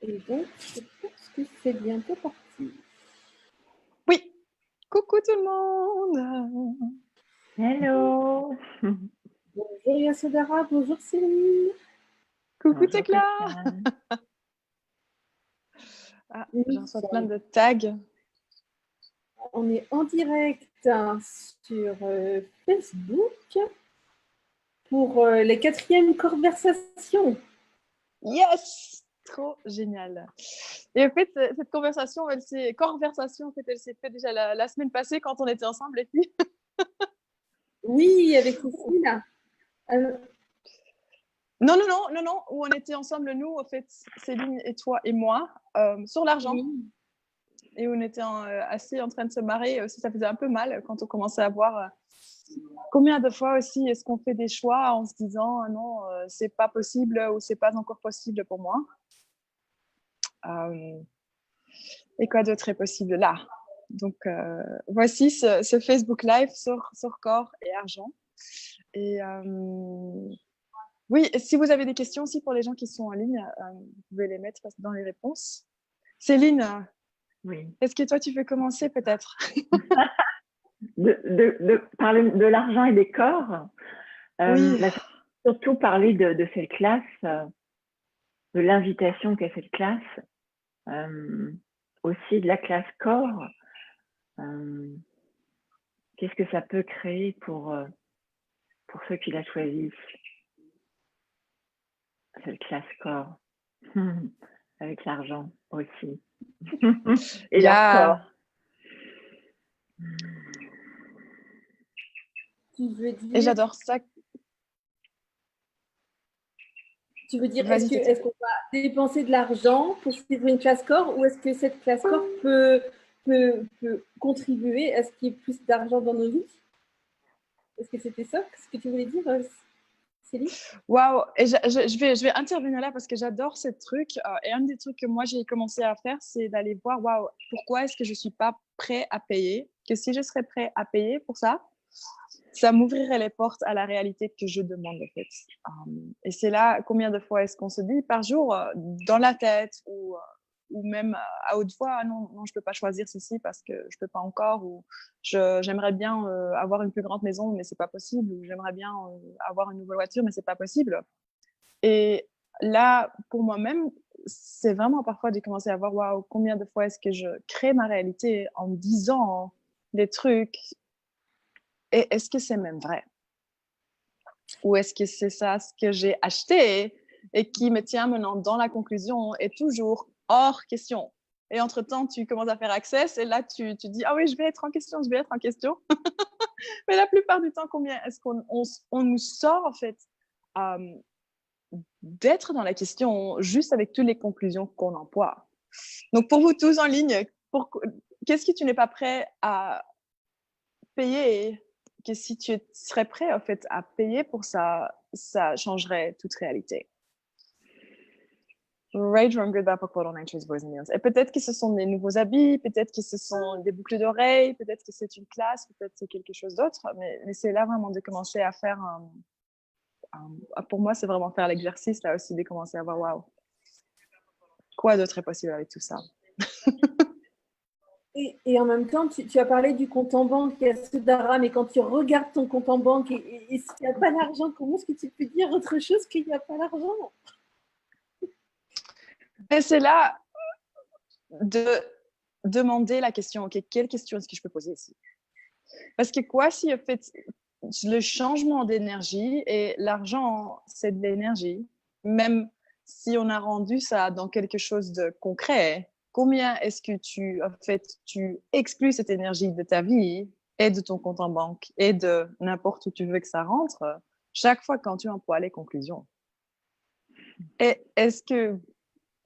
Et donc, je pense que c'est bientôt parti. Oui, coucou tout le monde. Hello. Bonjour Yasodhara, bonjour Céline. Coucou Bonjour Tekla. Tekla. Ah, Nous je reçois plein sommes- de tags. On est en direct sur Facebook pour les 4e conversations. Yes, trop génial. Et en fait, cette conversation, elle s'est fait déjà la semaine passée quand on était ensemble, les filles. Oui, avec Cécile. Non, où on était ensemble, nous, en fait, Céline et toi et moi, sur l'argent. Oui. Et où on était assis en train de se marrer. Aussi, ça faisait un peu mal quand on commençait à voir combien de fois aussi est-ce qu'on fait des choix en se disant ah non, c'est pas possible ou c'est pas encore possible pour moi. Et quoi d'autre est possible là? Donc, voici ce Facebook Live sur corps et argent. Et oui, si vous avez des questions aussi pour les gens qui sont en ligne, vous pouvez les mettre dans les réponses. Céline, Oui. est-ce que toi, tu veux commencer peut-être? de parler de l'argent et des corps. Oui. Surtout parler de cette classe, de l'invitation qu'a cette classe, aussi de la classe corps. Qu'est-ce que ça peut créer pour ceux qui la choisissent, cette classe corps, avec l'argent aussi. Et leur corps. Tu veux dire, Et j'adore ça. est-ce qu'on va dépenser de l'argent pour suivre une classe corps ou est-ce que cette classe corps peut contribuer à ce qu'il y ait plus d'argent dans nos vies? Est-ce que c'était ça ce que tu voulais dire, Céline? Waouh! Et je vais intervenir là parce que j'adore ce truc. Et un des trucs que moi j'ai commencé à faire, c'est d'aller voir, waouh, pourquoi est-ce que je suis pas prêt à payer? Que si je serais prêt à payer pour ça, ça m'ouvrirait les portes à la réalité que je demande en fait. Et c'est là, combien de fois est-ce qu'on se dit par jour dans la tête ou même à haute voix, non, je peux pas choisir ceci parce que je peux pas encore, ou j'aimerais bien avoir une plus grande maison, mais c'est pas possible, ou j'aimerais bien avoir une nouvelle voiture, mais c'est pas possible. Et là, pour moi-même, c'est vraiment parfois de commencer à voir, waouh, combien de fois est-ce que je crée ma réalité en me disant des trucs, et est-ce que c'est même vrai? Ou est-ce que c'est ça ce que j'ai acheté et qui me tient maintenant dans la conclusion est toujours hors question? Et entre-temps, tu commences à faire access et là, tu dis, ah oui, je vais être en question. Mais la plupart du temps, combien est-ce qu'on nous sort, en fait, d'être dans la question juste avec toutes les conclusions qu'on emploie? Donc, pour vous tous en ligne, qu'est-ce que tu n'es pas prêt à payer, que si tu serais prêt en fait à payer pour ça, ça changerait toute réalité. Right, wrong, good, bad, on Nature's Boys and Girls. Et peut-être que ce sont des nouveaux habits, peut-être que ce sont des boucles d'oreilles, peut-être que c'est une classe, peut-être que c'est quelque chose d'autre, mais c'est là vraiment de commencer à faire, pour moi, c'est vraiment faire l'exercice là aussi, de commencer à voir, waouh, quoi d'autre est possible avec tout ça? Et en même temps, tu as parlé du compte en banque, Yasodhara, mais quand tu regardes ton compte en banque et s'il n'y a pas d'argent, comment est-ce que tu peux dire autre chose qu'il n'y a pas d'argent? Et c'est là de demander la question, ok, quelle question est-ce que je peux poser ici? Parce que quoi si en fait le changement d'énergie, et l'argent c'est de l'énergie, même si on a rendu ça dans quelque chose de concret, combien est-ce que tu exclus cette énergie de ta vie et de ton compte en banque et de n'importe où tu veux que ça rentre chaque fois quand tu emploies les conclusions? Et est-ce que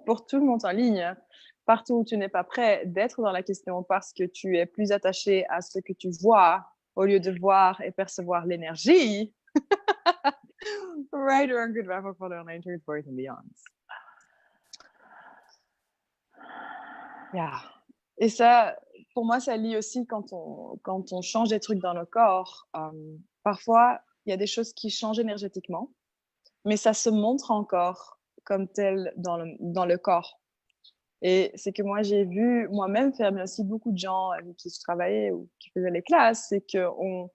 pour tout le monde en ligne, partout où tu n'es pas prêt d'être dans la question parce que tu es plus attaché à ce que tu vois au lieu de voir et percevoir l'énergie, right or good, for the nature's voice and beyond. Yeah. Et ça, pour moi, ça lie aussi quand on change des trucs dans le corps. Parfois, il y a des choses qui changent énergétiquement, mais ça se montre encore comme tel dans le corps. Et c'est que moi, j'ai vu moi-même faire, mais aussi beaucoup de gens avec qui je travaillais ou qui faisaient les classes, c'est qu'on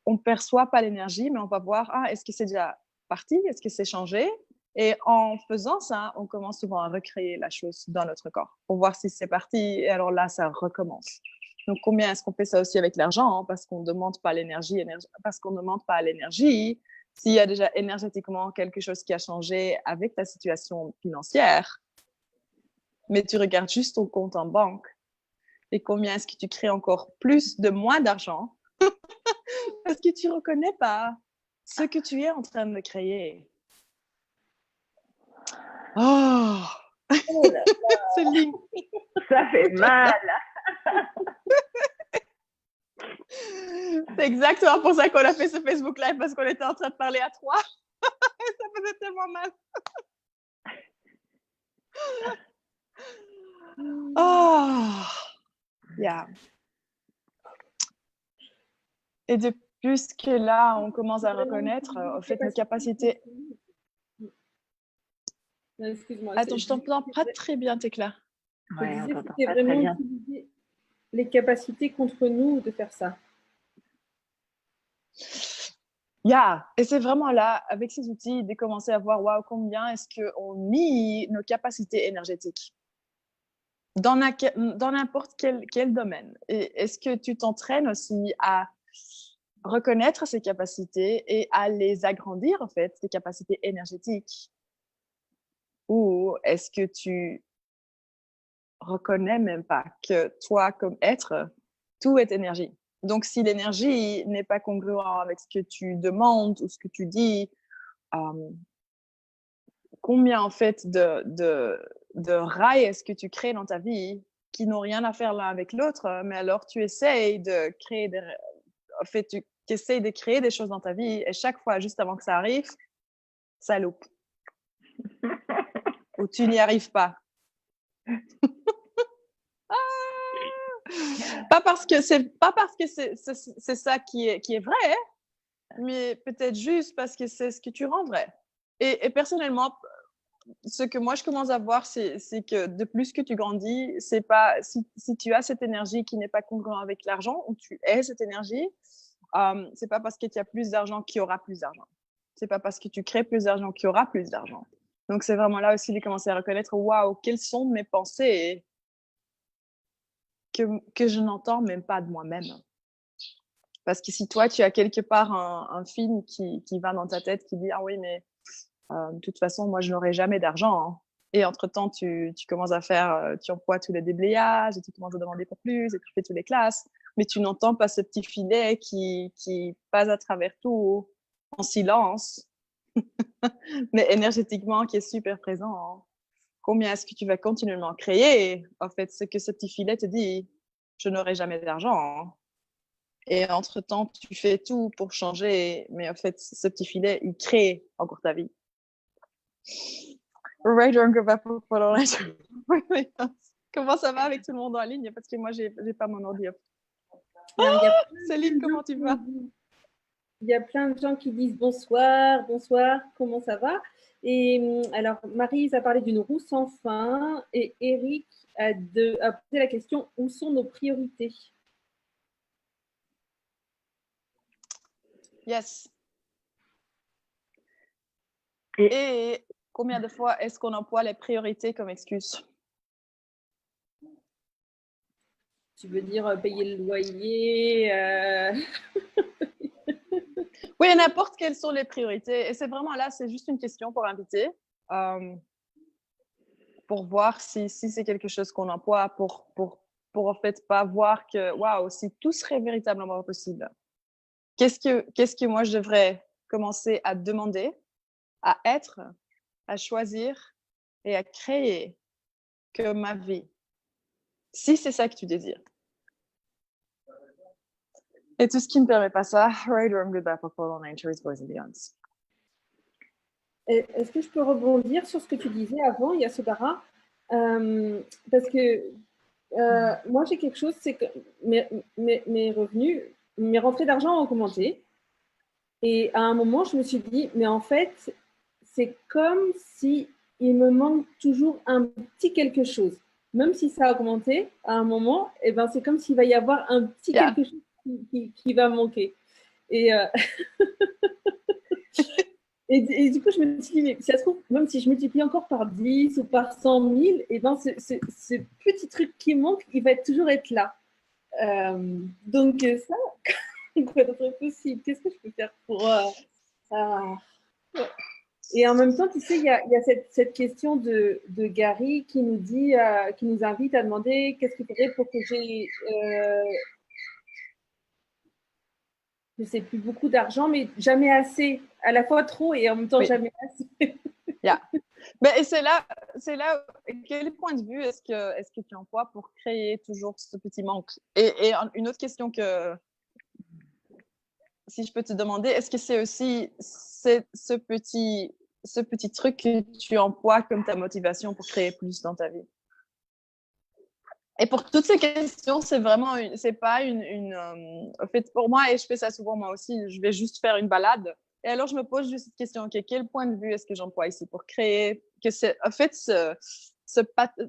on perçoit pas l'énergie, mais on va voir, ah, est-ce que c'est déjà parti? Est-ce que c'est changé? Et en faisant ça, on commence souvent à recréer la chose dans notre corps pour voir si c'est parti. Et alors là, ça recommence. Donc, combien est-ce qu'on fait ça aussi avec l'argent? Hein, parce qu'on ne demande pas l'énergie, parce qu'on ne demande pas l'énergie. S'il y a déjà énergétiquement quelque chose qui a changé avec ta situation financière, mais tu regardes juste ton compte en banque et combien est-ce que tu crées encore plus de moins d'argent parce que tu ne reconnais pas ce que tu es en train de créer. Oh, Oh là, Céline. Ça fait mal. C'est exactement pour ça qu'on a fait ce Facebook Live, parce qu'on était en train de parler à trois. Ça faisait tellement mal. Oh, yeah. Et de plus que là, on commence à reconnaître, en fait, nos capacités. Excuse-moi. Attends, je t'entends pas très bien, Tekla. Je Ouais, on disais que t'entend c'était pas très vraiment bien. utiliser les capacités contre nous de faire ça. Yeah. Et c'est vraiment là, avec ces outils, de commencer à voir, waouh, combien est-ce qu'on nie nos capacités énergétiques dans n'importe quel domaine. Et est-ce que tu t'entraînes aussi à reconnaître ces capacités et à les agrandir, en fait, ces capacités énergétiques? Ou est-ce que tu reconnais même pas que toi, comme être, tout est énergie? Donc, si l'énergie n'est pas congruente avec ce que tu demandes ou ce que tu dis, combien, en fait, de rails est-ce que tu crées dans ta vie qui n'ont rien à faire l'un avec l'autre, mais alors tu essayes de créer en fait, tu essayes de créer des choses dans ta vie et chaque fois, juste avant que ça arrive, ça loupe. Ou tu n'y arrives pas. Pas parce que c'est ça qui est vrai, mais peut-être juste parce que c'est ce que tu rends vrai. Et personnellement, ce que moi je commence à voir, c'est que de plus que tu grandis, c'est pas si tu as cette énergie qui n'est pas congruente avec l'argent, ou tu es cette énergie, c'est pas parce que tu as plus d'argent qu'il y aura plus d'argent. C'est pas parce que tu crées plus d'argent qu'il y aura plus d'argent. Donc c'est vraiment là aussi de commencer à reconnaître, waouh, quelles sont mes pensées que je n'entends même pas de moi-même. Parce que si toi, tu as quelque part un film qui va dans ta tête qui dit, ah oui, mais de toute façon, moi, je n'aurai jamais d'argent. Hein. Et entre-temps, tu commences à faire, tu emploies tous les déblayages et tu commences à demander pour plus et tu fais toutes les classes. Mais tu n'entends pas ce petit filet qui passe à travers tout en silence, mais énergétiquement qui est super présent. Hein. Combien est-ce que tu vas continuellement créer? En fait, ce que ce petit filet te dit, je n'aurai jamais d'argent. Hein. Et entre-temps, tu fais tout pour changer, mais en fait, ce petit filet, il crée encore ta vie. Right on go back for Comment ça va avec tout le monde en ligne? Parce que moi, j'ai pas mon ordi. Oh, Céline, comment tu vas? Il y a plein de gens qui disent bonsoir, bonsoir, comment ça va? Et alors, Maryse a parlé d'une roue sans fin et Eric a posé la question, où sont nos priorités? Yes. Et combien de fois est-ce qu'on emploie les priorités comme excuse? Tu veux dire payer le loyer Oui, n'importe quelles sont les priorités. Et c'est vraiment là, c'est juste une question pour inviter, pour voir si c'est quelque chose qu'on emploie pour en fait pas voir que, waouh, si tout serait véritablement possible, qu'est-ce que moi je devrais commencer à demander, à être, à choisir et à créer que ma vie, si c'est ça que tu désires. Et tout ce qui ne permet pas ça, right or good, bad, for nature is boys and beyonds. Est-ce que je peux rebondir sur ce que tu disais avant, Yasodhara, parce que moi j'ai quelque chose, c'est que mes revenus, mes rentrées d'argent ont augmenté. Et à un moment, je me suis dit, mais en fait, c'est comme si il me manque toujours un petit quelque chose. Même si ça a augmenté à un moment, eh ben, c'est comme s'il va y avoir un petit quelque chose qui va manquer. Et, et du coup, je me suis dit, mais si ça se trouve, même si je multiplie encore par 10 ou par 100 000, eh ben, ce petit truc qui manque, il va toujours être là. Donc, ça, quoi d'autre est possible? Qu'est-ce que je peux faire pour... Et en même temps, tu sais, il y a cette question de Gary qui nous dit, qui nous invite à demander qu'est-ce qu'il faudrait pour que j'ai, je sais plus, beaucoup d'argent, mais jamais assez, à la fois trop et en même temps jamais assez. Mais c'est là, quel point de vue est-ce que tu emploies pour créer toujours ce petit manque? Et une autre question que, si je peux te demander, est-ce que c'est aussi ce petit truc que tu emploies comme ta motivation pour créer plus dans ta vie? Et pour toutes ces questions, c'est vraiment, c'est pas en fait, pour moi, et je fais ça souvent moi aussi, je vais juste faire une balade. Et alors, je me pose juste cette question, OK, quel point de vue est-ce que j'emploie ici pour créer, que c'est, en fait, ce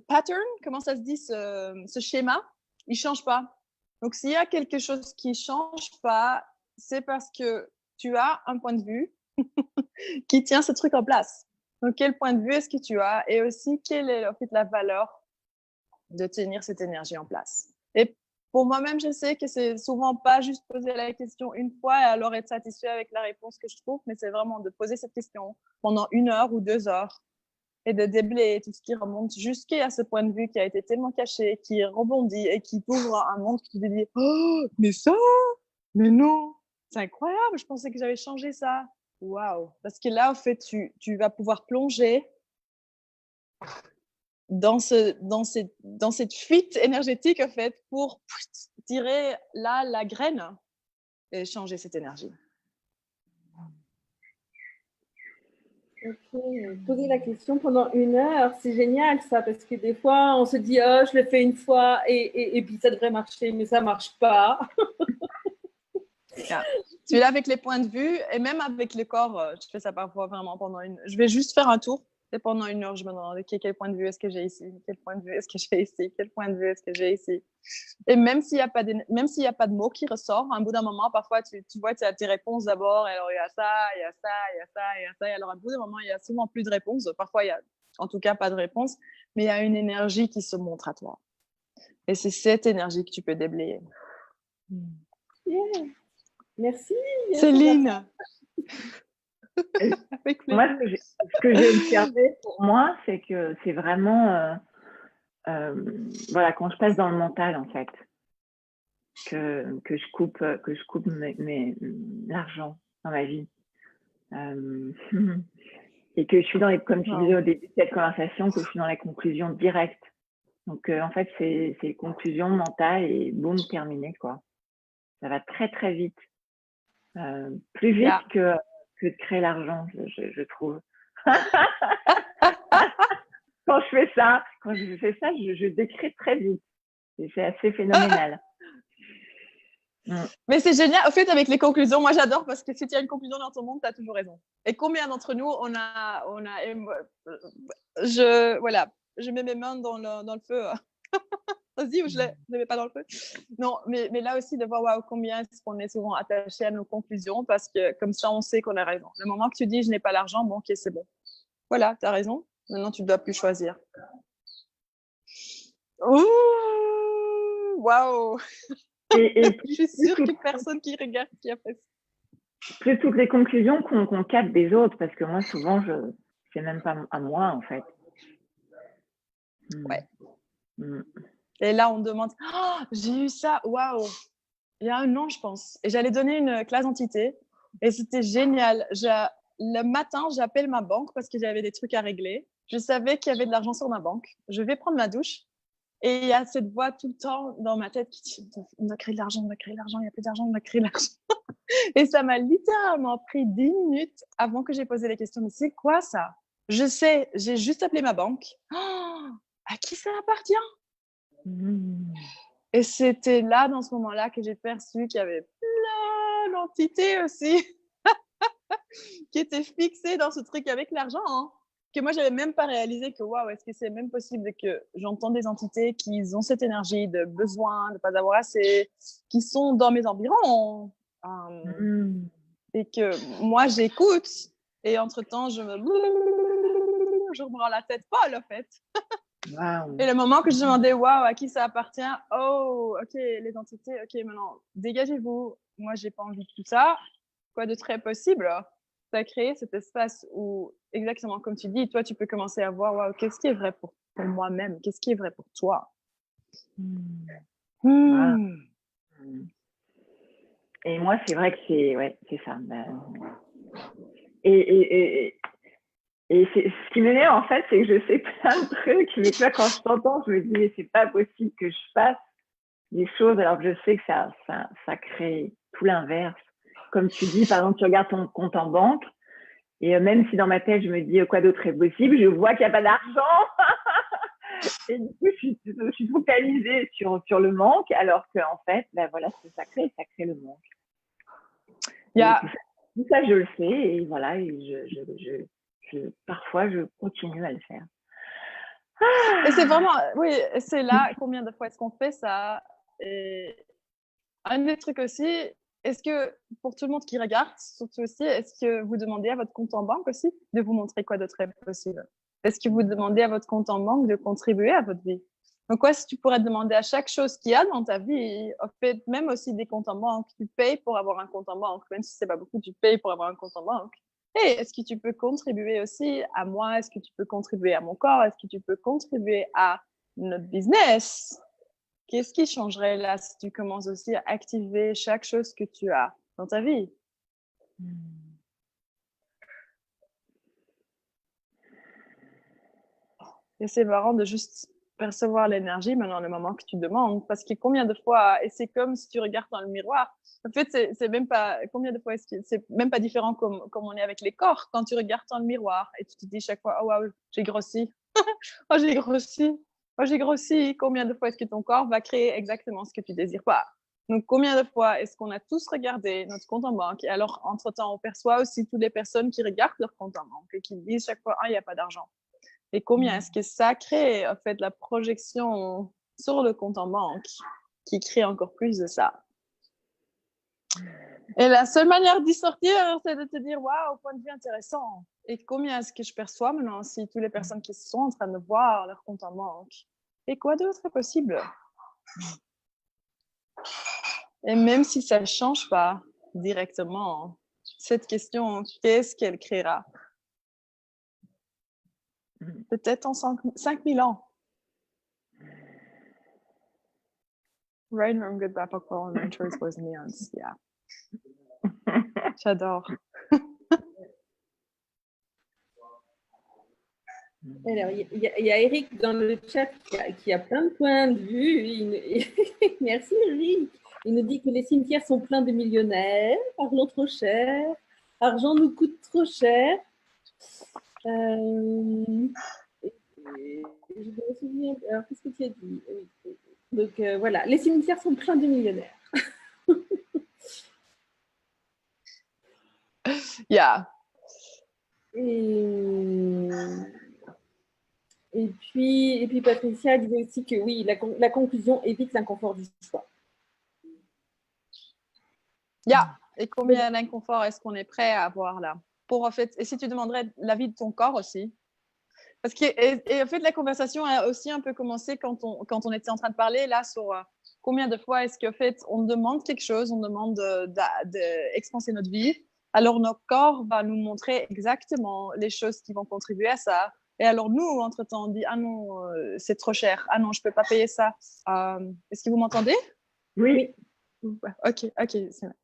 pattern, comment ça se dit, ce schéma, il change pas. Donc, s'il y a quelque chose qui change pas, c'est parce que tu as un point de vue qui tient ce truc en place. Donc, quel point de vue est-ce que tu as? Et aussi, quelle est, en fait, la valeur de tenir cette énergie en place. Et pour moi-même, je sais que c'est souvent pas juste poser la question une fois et alors être satisfait avec la réponse que je trouve, mais c'est vraiment de poser cette question pendant 1 heure ou 2 heures et de déblayer tout ce qui remonte jusqu'à ce point de vue qui a été tellement caché, qui rebondit et qui t'ouvre un monde qui te dit « Oh, mais ça, mais non, c'est incroyable, je pensais que j'avais changé ça. » Waouh! Parce que là, en fait, tu vas pouvoir plonger dans cette fuite énergétique, en fait, pour tirer là la graine et changer cette énergie. Ok, poser la question pendant 1 heure, c'est génial ça, parce que des fois, on se dit, oh, je le fais une fois et puis ça devrait marcher, mais ça marche pas. Tu es là avec les points de vue et même avec le corps, je fais ça parfois vraiment je vais juste faire un tour. Et pendant 1 heure, je me demande okay, quel point de vue est-ce que j'ai ici? Quel point de vue est-ce que j'ai ici? Quel point de vue est-ce que j'ai ici? Et même s'il n'y a pas de mots qui ressortent, à un bout d'un moment, parfois, tu vois, tu as tes réponses d'abord, et alors il y a ça, il y a ça, il y a ça, il y a ça, et alors à un bout d'un moment, il y a souvent plus de réponses. Parfois, il y a en tout cas pas de réponse, mais il y a une énergie qui se montre à toi. Et c'est cette énergie que tu peux déblayer. Yeah. Merci. Céline. Moi, ce que j'ai observé pour moi, c'est que c'est vraiment, voilà, quand je passe dans le mental, en fait, que je coupe l'argent dans ma vie. Et que je suis comme tu disais au début de cette conversation, que je suis dans la conclusion directe. Donc, en fait, c'est conclusion mentale et boum, terminé, quoi. Ça va très, très vite. Plus vite que de créer l'argent, je trouve. Quand je fais ça, je décrète très vite. Et c'est assez phénoménal. Mais c'est génial. En fait, avec les conclusions, moi j'adore parce que si tu as une conclusion dans ton monde, tu as toujours raison. Et combien d'entre nous, je mets mes mains dans le feu. Vas-y, ou je ne mets pas dans le feu. Non, mais là aussi, de voir combien est-ce qu'on est souvent attaché à nos conclusions parce que comme ça, on sait qu'on a raison. Le moment que tu dis, je n'ai pas l'argent, bon, ok, c'est bon. Voilà, tu as raison. Maintenant, tu ne dois plus choisir. Ouh, waouh! Et je suis sûre qu'il n'y a personne qui regarde qui a fait ça. Plus toutes les conclusions qu'on capte des autres, parce que moi, souvent, c'est même pas à moi, en fait. Ouais. Et là, on demande, oh, j'ai eu ça, waouh! Il y a 1 an, je pense. Et j'allais donner une classe entité. Et c'était génial. Le matin, j'appelle ma banque parce que j'avais des trucs à régler. Je savais qu'il y avait de l'argent sur ma banque. Je vais prendre ma douche. Et il y a cette voix tout le temps dans ma tête qui dit on doit créer de l'argent, on doit créer de l'argent, il n'y a plus d'argent, on doit créer de l'argent. Et ça m'a littéralement pris 10 minutes avant que j'ai posé les questions. Mais c'est quoi ça? Je sais, j'ai juste appelé ma banque. Oh, à qui ça appartient? Et c'était là, dans ce moment-là, que j'ai perçu qu'il y avait plein d'entités aussi qui étaient fixées dans ce truc avec l'argent. Hein. que moi, j'avais même pas réalisé que, waouh, est-ce que c'est même possible que j'entends des entités qui ont cette énergie de besoin, de pas avoir assez, qui sont dans mes environs, et que moi, j'écoute, et entre-temps, je me rends la tête folle, en fait. Wow. Et le moment que je demandais, waouh, à qui ça appartient, oh, ok, les entités, ok, maintenant, dégagez-vous. Moi, j'ai pas envie de tout ça. Quoi de très possible? Ça a créé cet espace où, exactement comme tu dis, toi, tu peux commencer à voir, waouh, qu'est-ce qui est vrai pour moi-même? Qu'est-ce qui est vrai pour toi? Wow. Et moi, c'est vrai que c'est ça. Et ce qui m'énerve, en fait, c'est que je sais plein de trucs, mais là, quand je t'entends, je me dis, mais c'est pas possible que je fasse des choses alors que je sais que ça crée tout l'inverse. Comme tu dis, par exemple, tu regardes ton compte en banque, et même si dans ma tête, je me dis quoi d'autre est possible, je vois qu'il n'y a pas d'argent. Et du coup, je suis focalisée sur le manque, alors qu'en fait, ben voilà ce que ça crée le manque. Tout ça, je le sais, et voilà, et parfois, je continue à le faire. Et c'est vraiment, oui, c'est là, combien de fois est-ce qu'on fait ça? Et un des trucs aussi, est-ce que pour tout le monde qui regarde, surtout aussi, est-ce que vous demandez à votre compte en banque aussi de vous montrer quoi d'autre est possible? Est-ce que vous demandez à votre compte en banque de contribuer à votre vie? Donc, quoi, si tu pourrais demander à chaque chose qu'il y a dans ta vie, en fait, même aussi des comptes en banque, tu payes pour avoir un compte en banque, même si c'est pas beaucoup, tu payes pour avoir un compte en banque. Hey, est-ce que tu peux contribuer aussi à moi? Est-ce que tu peux contribuer à mon corps? Est-ce que tu peux contribuer à notre business? Qu'est-ce qui changerait là si tu commences aussi à activer chaque chose que tu as dans ta vie? Et c'est marrant de juste percevoir l'énergie maintenant, le moment que tu demandes, parce que combien de fois, et c'est comme si tu regardes dans le miroir, en fait, c'est même pas, combien de fois est-ce que c'est même pas différent comme on est avec les corps, quand tu regardes dans le miroir et tu te dis chaque fois, oh waouh, j'ai grossi, oh j'ai grossi, oh j'ai grossi, combien de fois est-ce que ton corps va créer exactement ce que tu désires pas? Donc, combien de fois est-ce qu'on a tous regardé notre compte en banque et alors, entre-temps, on perçoit aussi toutes les personnes qui regardent leur compte en banque et qui disent chaque fois, ah, il n'y a pas d'argent. Et combien est-ce que ça crée, en fait, la projection sur le compte en banque qui crée encore plus de ça? Et la seule manière d'y sortir, c'est de te dire, waouh, point de vue intéressant. Et combien est-ce que je perçois maintenant si toutes les personnes qui sont en train de voir leur compte en banque? Et quoi d'autre est possible? Et même si ça ne change pas directement, cette question, qu'est-ce qu'elle créera? Peut-être en 5000 ans. Right from good bad popcorn, Rangers was neons. Yeah. J'adore. Alors, il y a Eric dans le chat qui a plein de points de vue. Merci Eric. Il nous dit que les cimetières sont pleins de millionnaires, argent trop cher, argent nous coûte trop cher. Je me souviens. Alors, qu'est-ce que tu as dit? Donc, voilà, les cimetières sont pleins de millionnaires. Yeah. Et puis Patricia disait aussi que oui, la conclusion évite l'inconfort du choix. Yeah. Et combien d'inconfort est-ce qu'on est prêt à avoir là? Pour en fait, et si tu demanderais l'avis de ton corps aussi? Parce que, et en fait, la conversation a aussi un peu commencé quand on était en train de parler là sur combien de fois est-ce qu'en fait, on demande quelque chose, on demande d'expanser notre vie. Alors, notre corps va nous montrer exactement les choses qui vont contribuer à ça. Et alors, nous, entre-temps, on dit, ah non, c'est trop cher. Ah non, je ne peux pas payer ça. Est-ce que vous m'entendez? Oui. Ok, c'est vrai.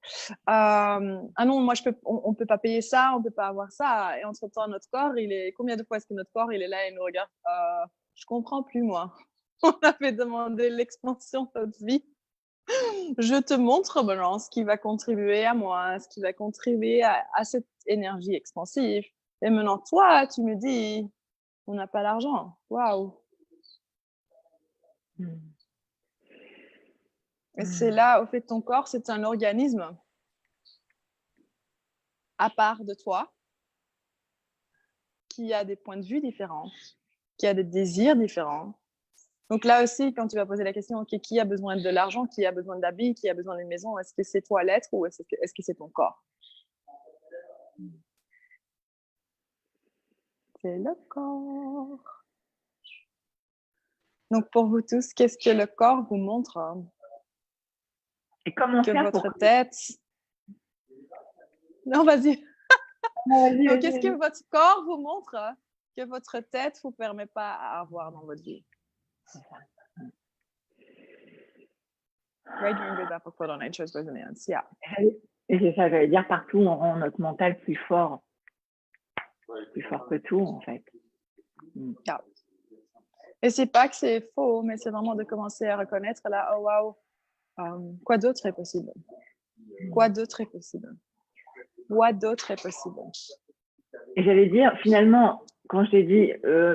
Ah non, moi, on ne peut pas payer ça, on ne peut pas avoir ça. Et entre-temps, notre corps, combien de fois est-ce que notre corps, il est là et nous regarde? Je ne comprends plus, moi. On avait demandé l'expansion de notre vie. Je te montre maintenant ce qui va contribuer à moi, ce qui va contribuer à cette énergie expansive. Et maintenant, toi, tu me dis, on n'a pas l'argent. Waouh! Et c'est là, au fait, ton corps, c'est un organisme à part de toi. qui a des points de vue différents, qui a des désirs différents. Donc là aussi, quand tu vas poser la question, OK, qui a besoin de l'argent, qui a besoin d'habits, qui a besoin d'une maison, est-ce que c'est toi l'être ou est-ce que c'est ton corps? C'est le corps. Donc pour vous tous, qu'est-ce que le corps vous montre? Et comment Que faire votre tête... Non, vas-y. Donc, qu'est-ce que Vas-y. votre corps vous montre que votre tête ne vous permet pas à avoir dans votre vie? Right during the back of photo nature's resonance. Yeah. Et c'est ça, j'allais dire, partout, on rend notre mental plus fort que tout, en fait. Yeah. Et c'est pas que c'est faux, mais c'est vraiment de commencer à reconnaître là, oh wow, quoi d'autre est possible? Quoi d'autre est possible? Quoi d'autre est possible? Et j'allais dire, finalement, quand je t'ai dit,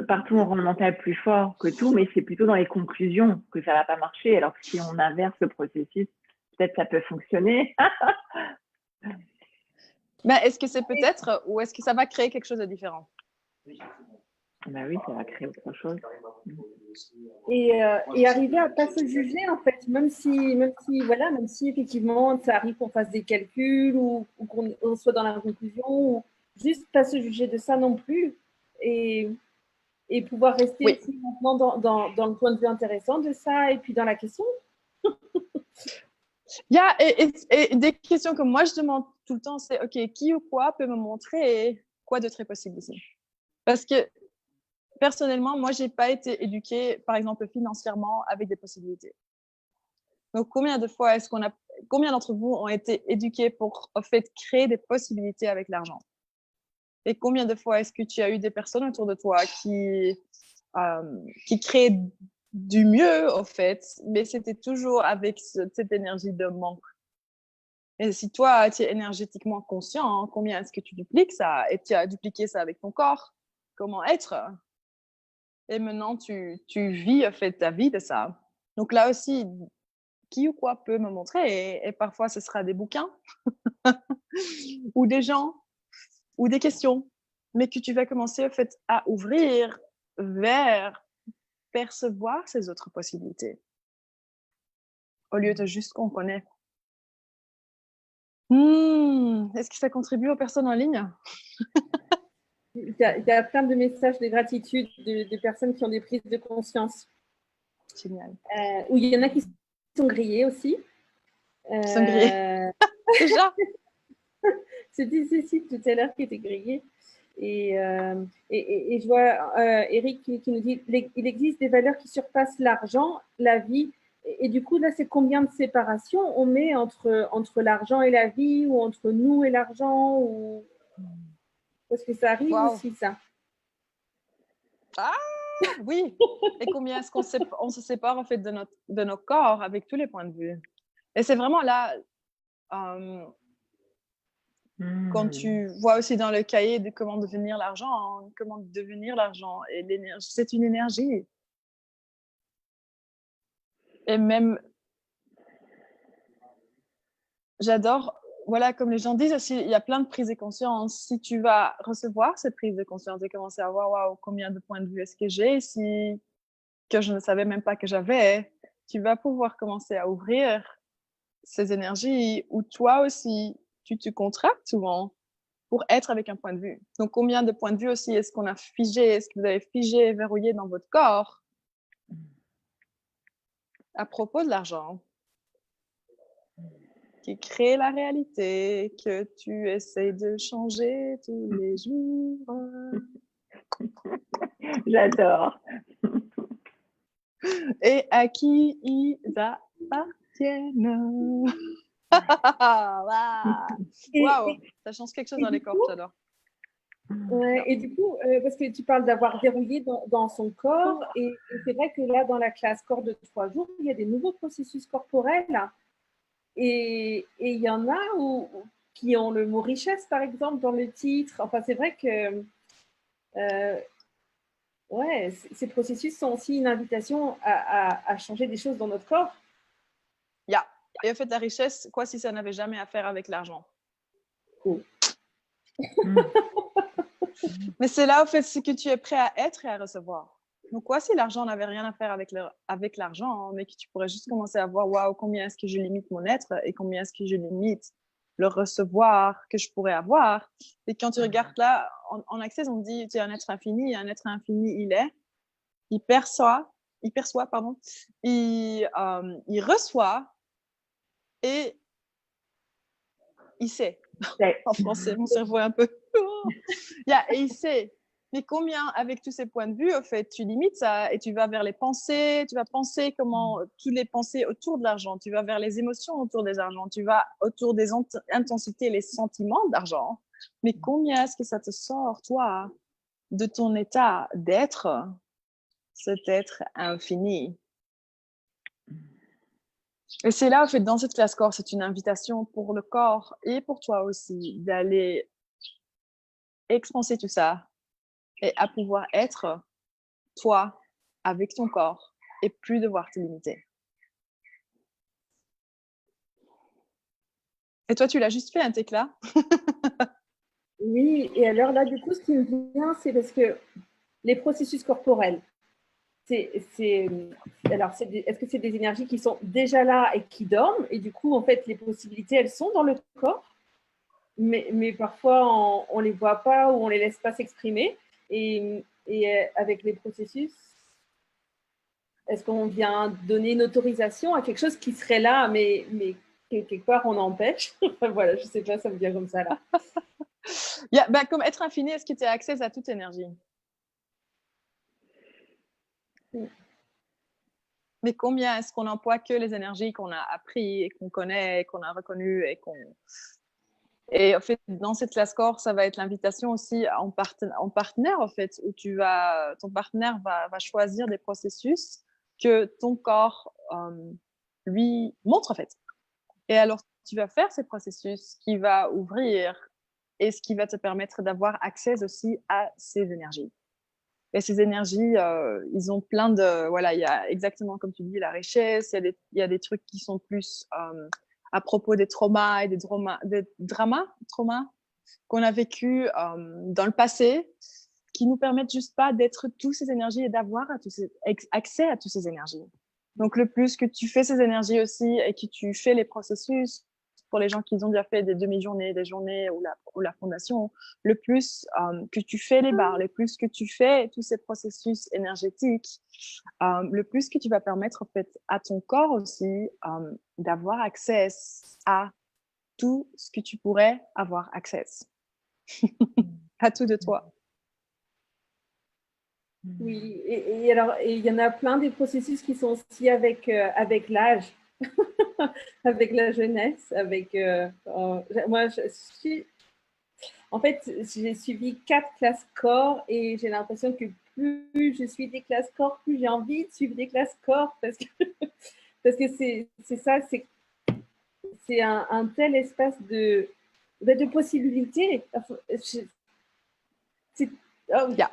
partout on rend le mental plus fort que tout, mais c'est plutôt dans les conclusions que ça va pas marcher. Alors que si on inverse le processus, peut-être ça peut fonctionner. Mais est-ce que c'est peut-être ou est-ce que ça va créer quelque chose de différent? Ben oui, ça va créer autre chose. Et arriver à pas se juger, en fait, même si effectivement ça arrive qu'on fasse des calculs ou qu'on soit dans la conclusion, ou juste pas se juger de ça non plus, et pouvoir rester Oui. aussi maintenant dans le point de vue intéressant de ça, et puis dans la question. Et des questions que moi je demande tout le temps, c'est OK, qui ou quoi peut me montrer quoi de très possible ici? Parce que personnellement, moi, j'ai pas été éduquée, par exemple, financièrement avec des possibilités. Donc, combien d'entre vous ont été éduqués pour, en fait, créer des possibilités avec l'argent? Et combien de fois est-ce que tu as eu des personnes autour de toi qui créaient du mieux, en fait, mais c'était toujours avec cette énergie de manque. Et si toi, tu es énergétiquement conscient, hein, combien est-ce que tu dupliques ça? Et tu as dupliqué ça avec ton corps? Comment être? Et maintenant, tu vis en fait ta vie de ça. Donc là aussi, qui ou quoi peut me montrer? Et parfois, ce sera des bouquins ou des gens ou des questions, mais que tu vas commencer en fait à ouvrir vers percevoir ces autres possibilités au lieu de juste qu'on connaît. Est-ce que ça contribue aux personnes en ligne? Il y a plein de messages de gratitude de personnes qui ont des prises de conscience. Génial. Où il y en a qui sont grillés aussi. Qui sont grillés. Déjà? C'était Cécile tout à l'heure qui était grillée. Et je vois Eric qui nous dit il existe des valeurs qui surpassent l'argent, la vie. Et du coup, là, c'est combien de séparation on met entre l'argent et la vie, ou entre nous et l'argent, ou... Parce que ça arrive aussi, ça. Ah oui. Et combien est-ce qu'on se sépare en fait de nos corps avec tous les points de vue. Et c'est vraiment là, quand tu vois aussi dans le cahier de comment devenir l'argent, et l'énergie, c'est une énergie. Et même, j'adore, voilà, comme les gens disent aussi, il y a plein de prises de conscience. Si tu vas recevoir cette prise de conscience et commencer à voir, waouh, combien de points de vue est-ce que j'ai ici, que je ne savais même pas que j'avais, tu vas pouvoir commencer à ouvrir ces énergies où toi aussi, tu te contractes souvent pour être avec un point de vue. Donc, combien de points de vue aussi est-ce qu'on a figé, est-ce que vous avez figé, verrouillé dans votre corps à propos de l'argent qui crée la réalité que tu essaies de changer tous les jours. J'adore. Et à qui ils appartiennent. Waouh, ça change quelque chose dans les corps, j'adore. Ouais, et du coup, parce que tu parles d'avoir verrouillé dans son corps, et c'est vrai que là, dans la classe corps de 3 jours, il y a des nouveaux processus corporels, et il y en a qui ont le mot richesse, par exemple, dans le titre. Enfin, c'est vrai que ces processus sont aussi une invitation à changer des choses dans notre corps. Yeah. Et en fait, la richesse, quoi si ça n'avait jamais à faire avec l'argent? Cool. Mais c'est là, en fait, ce que tu es prêt à être et à recevoir. Donc, quoi, si l'argent n'avait rien à faire avec l'argent, hein, mais que tu pourrais juste commencer à voir, waouh, combien est-ce que je limite mon être et combien est-ce que je limite le recevoir que je pourrais avoir. Et quand tu regardes là, en Access, on dit, tu es un être infini, et un être infini, il perçoit, pardon, il reçoit et il sait. En français, mon cerveau est un peu... et il sait. Mais combien, avec tous ces points de vue, au fait, tu limites ça et tu vas vers les pensées, tu vas penser comment, toutes les pensées autour de l'argent, tu vas vers les émotions autour des argent, tu vas autour des intensités, les sentiments d'argent. Mais combien est-ce que ça te sort, toi, de ton état d'être, cet être infini? Et c'est là, en fait, dans cette classe corps, c'est une invitation pour le corps et pour toi aussi d'aller expanser tout ça et à pouvoir être toi avec ton corps et plus devoir te limiter. Et toi, tu l'as juste fait, un TEC-là? Oui, et alors là, du coup, ce qui me vient, c'est parce que les processus corporels, est-ce que c'est des énergies qui sont déjà là et qui dorment? Et du coup, en fait, les possibilités, elles sont dans le corps, mais parfois, on ne les voit pas ou on ne les laisse pas s'exprimer. Et avec les processus, est-ce qu'on vient donner une autorisation à quelque chose qui serait là, mais quelque part, on empêche? Voilà, je ne sais pas, ça me vient comme ça là. Comme être infini, est-ce que tu as accès à toute énergie? Oui. Mais combien est-ce qu'on n'emploie que les énergies qu'on a appris et qu'on connaît, qu'on a reconnues et en fait, dans cette classe corps, ça va être l'invitation aussi en partenaire, en fait, où ton partenaire va choisir des processus que ton corps lui montre, en fait. Et alors, tu vas faire ces processus qui va ouvrir et ce qui va te permettre d'avoir accès aussi à ces énergies. Et ces énergies, ils ont plein de... Voilà, il y a exactement comme tu dis, la richesse, il y a des trucs qui sont plus à propos des traumas et des traumas qu'on a vécu dans le passé, qui nous permettent juste pas d'être tous ces énergies et d'avoir accès à toutes ces énergies. Donc, le plus que tu fais ces énergies aussi et que tu fais les processus pour les gens qui ont déjà fait des demi-journées, des journées ou la fondation, le plus que tu fais les barres, le plus que tu fais tous ces processus énergétiques, le plus que tu vas permettre en fait à ton corps aussi d'avoir accès à tout ce que tu pourrais avoir accès à tout de toi. Oui, et alors, il y en a plein des processus qui sont aussi avec l'âge, avec la jeunesse, moi, en fait, j'ai suivi 4 classes corps et j'ai l'impression que plus je suis des classes corps, plus j'ai envie de suivre des classes corps parce que c'est ça, c'est un tel espace de possibilités. Yeah.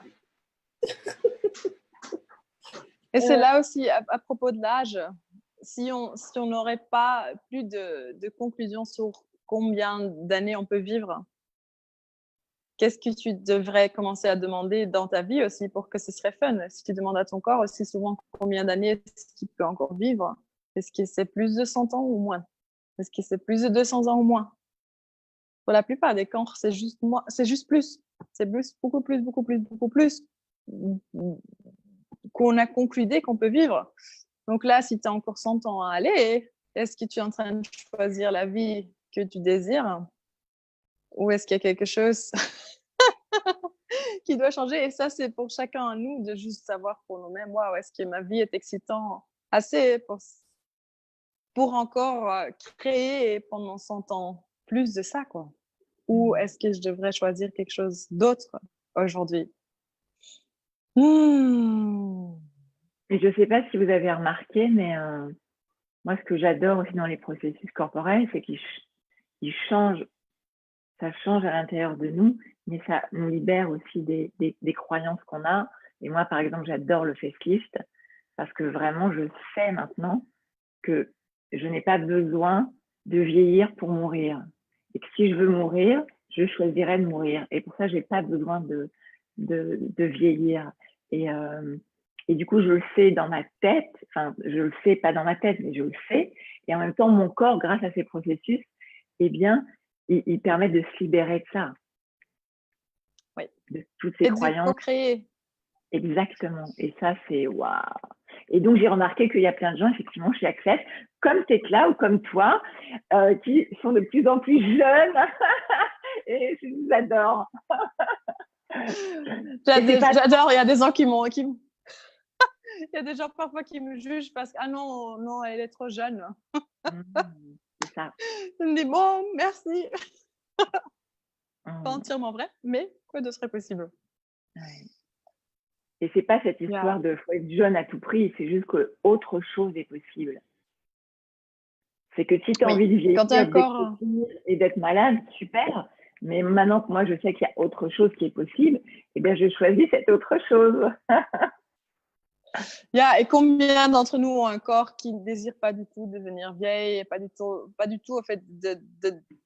Et c'est là aussi, à propos de l'âge, si on n'aurait pas plus de conclusions sur combien d'années on peut vivre, qu'est-ce que tu devrais commencer à demander dans ta vie aussi pour que ce serait fun? Si tu demandes à ton corps aussi souvent combien d'années est-ce qu'il peut encore vivre, est-ce que c'est plus de 100 ans ou moins? Est-ce que c'est plus de 200 ans ou moins? Pour la plupart des corps, c'est juste plus. C'est plus, beaucoup plus, beaucoup plus, beaucoup plus qu'on a conclu qu'on peut vivre. Donc là, si tu as encore 100 ans à aller, est-ce que tu es en train de choisir la vie que tu désires? Ou est-ce qu'il y a quelque chose qui doit changer? Et ça, c'est pour chacun à nous de juste savoir pour nous-mêmes, waouh, est-ce que ma vie est excitante assez pour encore créer pendant 100 ans plus de ça, quoi? Ou est-ce que je devrais choisir quelque chose d'autre aujourd'hui? Et je ne sais pas si vous avez remarqué, mais moi, ce que j'adore aussi dans les processus corporels, c'est qu'ils changent, ça change à l'intérieur de nous, mais ça nous libère aussi des croyances qu'on a. Et moi, par exemple, j'adore le facelift parce que vraiment, je sais maintenant que je n'ai pas besoin de vieillir pour mourir. Et que si je veux mourir, je choisirais de mourir. Et pour ça, j'ai pas besoin de vieillir. Et du coup, je le sais dans ma tête, enfin, je le sais pas dans ma tête, mais je le sais. Et en même temps, mon corps, grâce à ces processus, eh bien, il permet de se libérer de ça. Oui. De toutes ces Et de croyances. co-créer. Exactement. Et ça, c'est waouh. Et donc, j'ai remarqué qu'il y a plein de gens, effectivement, chez Access, comme Tekla ou comme toi, qui sont de plus en plus jeunes. Et je vous adore. J'adore. Il y a des gens il y a des gens parfois qui me jugent parce que ah non, elle est trop jeune. C'est ça. Je me dis bon, merci. Pas Mmh. entièrement vrai, mais quoi de serait possible. Ouais. Et c'est pas cette histoire de faut être jeune à tout prix, c'est juste que autre chose est possible. C'est que si tu as envie de vieillir, et d'être malade, super. Mais maintenant que moi je sais qu'il y a autre chose qui est possible, eh bien je choisis cette autre chose. Et combien d'entre nous ont un corps qui ne désire pas du tout devenir vieille et pas du tout au fait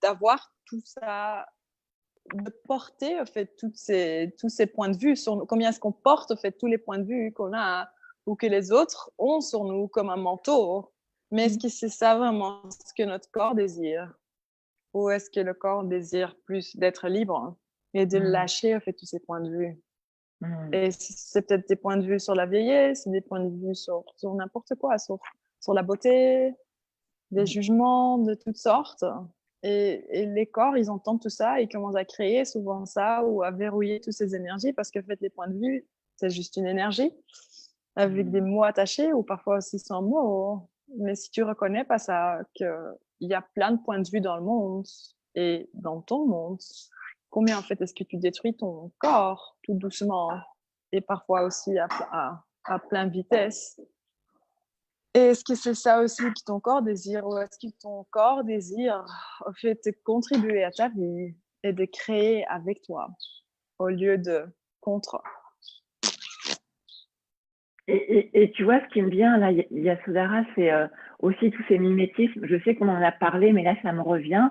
d'avoir tout ça, de porter au fait tous ces points de vue sur nous. Combien est-ce qu'on porte au fait tous les points de vue qu'on a ou que les autres ont sur nous comme un manteau? Mais est-ce que c'est ça vraiment ce que notre corps désire? Ou est-ce que le corps désire plus d'être libre et de lâcher au fait tous ces points de vue? Et c'est peut-être des points de vue sur la vieillesse, c'est des points de vue sur n'importe quoi, sur la beauté, des jugements de toutes sortes. Et les corps, ils entendent tout ça, ils commencent à créer souvent ça ou à verrouiller toutes ces énergies parce que en fait, les points de vue, c'est juste une énergie avec des mots attachés ou parfois aussi sans mots. Mais si tu reconnais pas ça, qu'il y a plein de points de vue dans le monde et dans ton monde, combien en fait est-ce que tu détruis ton corps tout doucement et parfois aussi à pleine vitesse? Et est-ce que c'est ça aussi que ton corps désire ou est-ce que ton corps désire au fait de contribuer à ta vie et de créer avec toi au lieu de contre? Et tu vois, ce qui me vient, là, Yasodhara, c'est aussi tous ces mimétismes. Je sais qu'on en a parlé, mais là, ça me revient.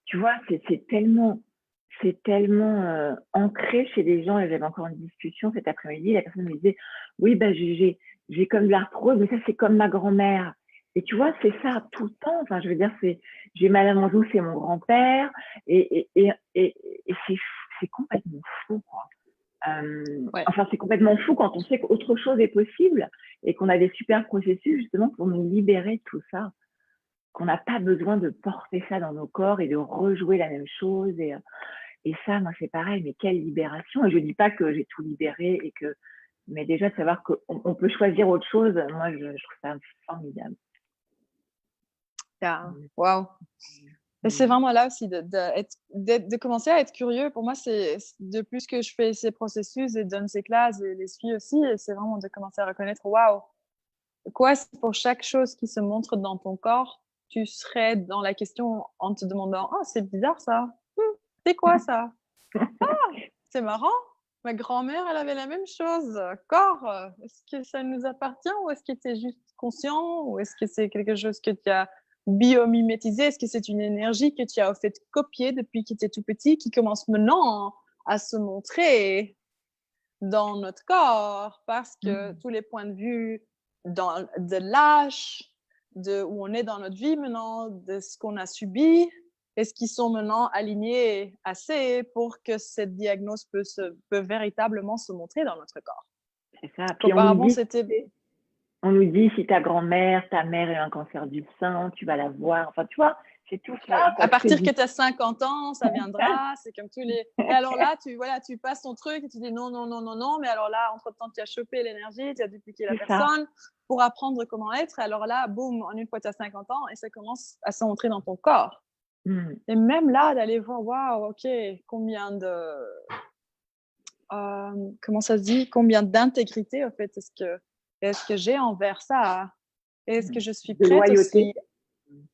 Tu vois, c'est tellement ancré chez les gens. Et j'avais encore une discussion cet après-midi. La personne me disait, oui, bah, j'ai comme de l'arthrose, mais ça, c'est comme ma grand-mère. Et tu vois, c'est ça tout le temps. Enfin, je veux dire, j'ai mal à mon genou, c'est mon grand-père. Et c'est complètement fou, quoi. Enfin, c'est complètement fou quand on sait qu'autre chose est possible et qu'on a des super processus justement pour nous libérer de tout ça, qu'on n'a pas besoin de porter ça dans nos corps et de rejouer la même chose. Et ça, moi, c'est pareil, mais quelle libération. Et je dis pas que j'ai tout libéré mais déjà de savoir qu'on peut choisir autre chose, moi, je trouve ça formidable. Wow. Et c'est vraiment là aussi de commencer à être curieux. Pour moi, c'est de plus que je fais ces processus et donne ces classes et les suis aussi, et c'est vraiment de commencer à reconnaître, waouh, quoi, pour chaque chose qui se montre dans ton corps, tu serais dans la question en te demandant, oh, c'est bizarre ça. C'est quoi ça? Ah, c'est marrant. Ma grand-mère, elle avait la même chose. Corps, est-ce que ça nous appartient ou est-ce que tu es juste conscient ou est-ce que c'est quelque chose que tu as biomimétisé? Est-ce que c'est une énergie que tu as au fait copiée depuis que tu es tout petit qui commence maintenant à se montrer dans notre corps parce que tous les points de vue de l'âge, de où on est dans notre vie maintenant, de ce qu'on a subi, est-ce qu'ils sont maintenant alignés assez pour que cette diagnose peut véritablement se montrer dans notre corps? C'est ça. Puis on nous dit si ta grand-mère, ta mère a un cancer du sein, tu vas la voir. Enfin, tu vois, c'est tout ça. À partir que tu as 50 ans, ça viendra. C'est comme tous les. Et alors là, tu passes ton truc et tu dis non. Mais alors là, entre-temps, tu as chopé l'énergie, tu as dupliqué la personne pour apprendre comment être. Et alors là, boum, en une fois, tu as 50 ans et ça commence à se montrer dans ton corps. Et même là, d'aller voir, waouh, ok, combien de. Comment ça se dit? Combien d'intégrité, en fait, est-ce que j'ai envers ça? Est-ce que je suis prête aussi?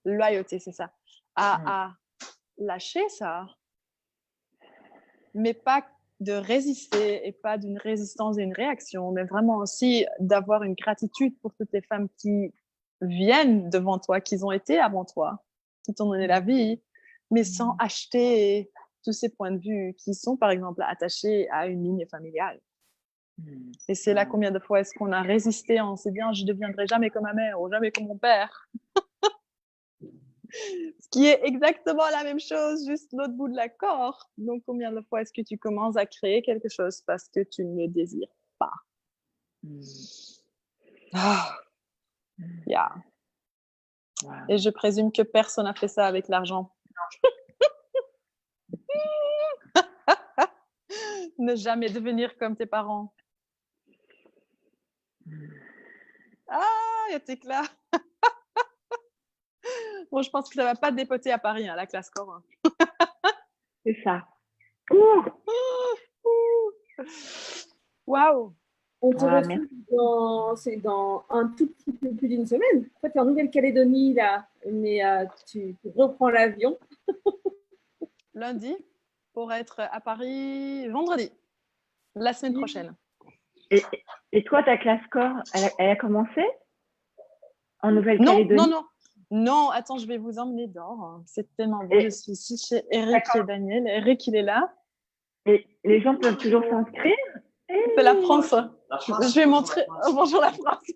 Loyauté, c'est ça. À lâcher ça, mais pas de résister et pas d'une résistance et une réaction, mais vraiment aussi d'avoir une gratitude pour toutes les femmes qui viennent devant toi, qui ont été avant toi, qui t'ont donné la vie, mais sans acheter tous ces points de vue qui sont, par exemple, attachés à une ligne familiale. Et c'est là combien de fois est-ce qu'on a résisté en se disant « je ne deviendrai jamais comme ma mère ou jamais comme mon père ». Ce qui est exactement la même chose, juste l'autre bout de la corde. Donc, combien de fois est-ce que tu commences à créer quelque chose parce que tu ne le désires pas? Yeah. Wow. Et je présume que personne n'a fait ça avec l'argent. Ne jamais devenir comme tes parents. Ah, il y a tes éclat. Bon, je pense que ça ne va pas dépoter à Paris, la classe corps. C'est ça. Waouh! On te Ah, retrouve dans un tout petit peu plus d'une semaine. En fait, tu es en Nouvelle-Calédonie, là, mais tu reprends l'avion. Lundi, pour être à Paris vendredi, la semaine prochaine. Et toi, ta classe corps, elle a commencé en Nouvelle-Calédonie? Non, attends, je vais vous emmener dehors. C'est tellement beau. Je suis ici chez Eric et Daniel. Eric, il est là. Et les gens peuvent toujours s'inscrire? C'est la France. Je vais montrer. Oh, bonjour la France.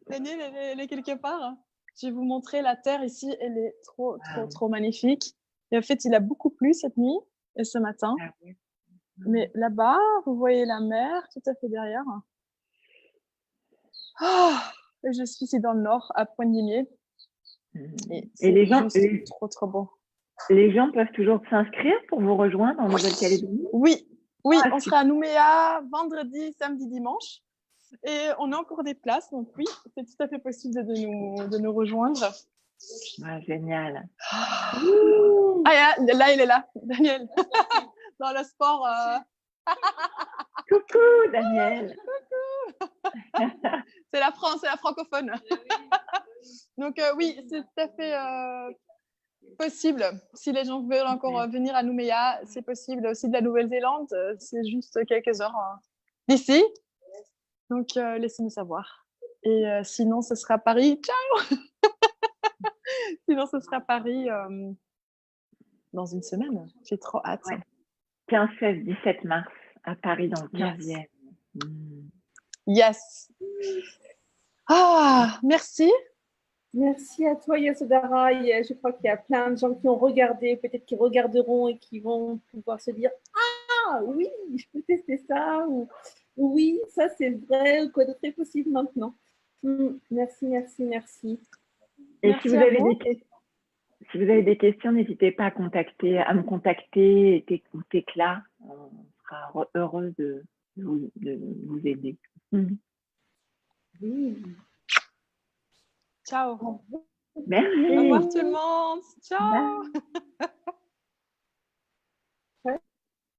Daniel, elle est quelque part. Je vais vous montrer la terre ici. Elle est trop magnifique. Et en fait, il a beaucoup plu cette nuit et ce matin. Ah oui. Mais là-bas, vous voyez la mer tout à fait derrière. Oh, et je suis ici dans le nord, à Pointe-Limier. Et les gens, trop beau. Les gens peuvent toujours s'inscrire pour vous rejoindre en Nouvelle-Calédonie? Oui, on sera à Nouméa vendredi, samedi, dimanche. Et on a encore des places, donc oui, c'est tout à fait possible de nous rejoindre. Ah, génial. Ah, là, il est là, Daniel. Dans le sport. Coucou, Daniel. C'est la France, c'est la francophone. Donc oui, c'est tout à fait possible. Si les gens veulent encore venir à Nouméa, c'est possible. Aussi de la Nouvelle-Zélande, c'est juste quelques heures d'ici. Donc laissez-nous savoir. Et sinon, ce sera Paris. Ciao. Sinon, ce sera Paris dans une semaine. J'ai trop hâte. Ouais. 15, 16, 17 mars à Paris dans le 15e. Yes. Ah, merci. Merci à toi, Yasodhara. Je crois qu'il y a plein de gens qui ont regardé, peut-être qui regarderont et qui vont pouvoir se dire « Ah oui, je peux tester ça » ou « Oui, ça c'est vrai » ou quoi d'autre est possible maintenant. Merci. Et merci si vous avez des questions, n'hésitez pas à me contacter ou Tecla. On sera heureux de vous aider. Oui. Ciao. Merci. Au revoir tout le monde. Ciao. Bye.